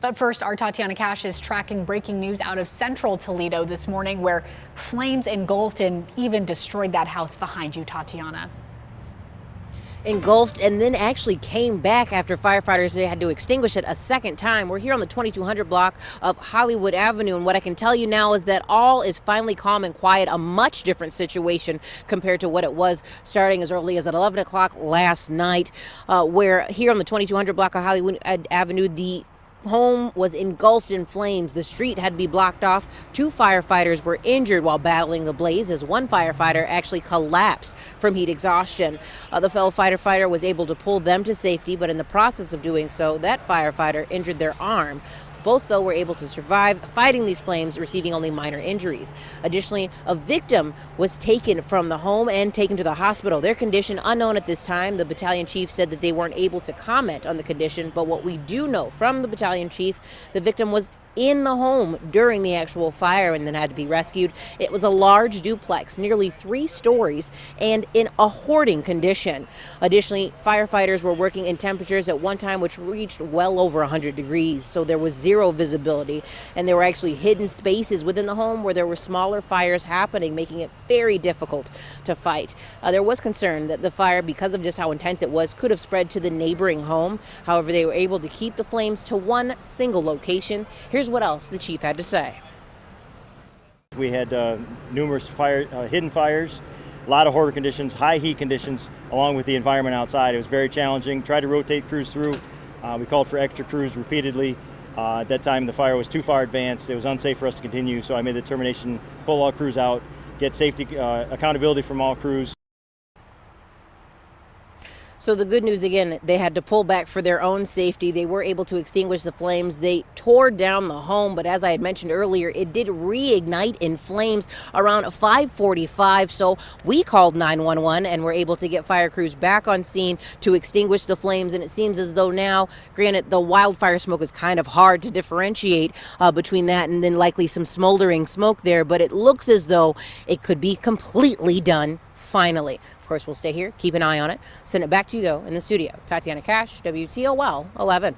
But first, our Tatiana Cash is tracking breaking news out of central Toledo this morning, where flames engulfed and even destroyed that house behind you, Tatiana. Engulfed and then actually came back after firefighters had to extinguish it a second time. We're here on the 2200 block of Hollywood Avenue, and what I can tell you now is that all is finally calm and quiet, a much different situation compared to what it was starting as early as at 11 o'clock last night, where here on the 2200 block of Hollywood Avenue, the home was engulfed in flames. The street had to be blocked off. 2 firefighters were injured while battling the blaze, as one firefighter actually collapsed from heat exhaustion. The fellow firefighter was able to pull them to safety, but in the process of doing so, that firefighter injured their arm. Both, though, were able to survive fighting these flames, receiving only minor injuries. Additionally, a victim was taken from the home and taken to the hospital. Their condition unknown at this time. The battalion chief said that they weren't able to comment on the condition, but what we do know from the battalion chief, the victim was in the home during the actual fire and then had to be rescued. It was a large duplex, nearly 3 stories, and in a hoarding condition. Additionally, firefighters were working in temperatures at one time which reached well over 100 degrees, so there was zero visibility, and there were actually hidden spaces within the home where there were smaller fires happening, making it very difficult to fight. There was concern that the fire, because of just how intense it was, could have spread to the neighboring home. However, they were able to keep the flames to one single location. Here's what else the chief had to say. We had numerous hidden fires, a lot of hoarder conditions, high heat conditions, along with the environment outside. It was very challenging. Tried to rotate crews through. We called for extra crews repeatedly. At that time, the fire was too far advanced. It was unsafe for us to continue, so I made the determination, pull all crews out, get safety accountability from all crews. So the good news, again, they had to pull back for their own safety. They were able to extinguish the flames. They tore down the home, but as I had mentioned earlier, it did reignite in flames around 5:45. So we called 911 and were able to get fire crews back on scene to extinguish the flames. And it seems as though now, granted, the wildfire smoke is kind of hard to differentiate between that and then likely some smoldering smoke there, but it looks as though it could be completely done finally. Of course, we'll stay here, keep an eye on it. Send it back to you, though, in the studio. Tatiana Cash, WTOL 11.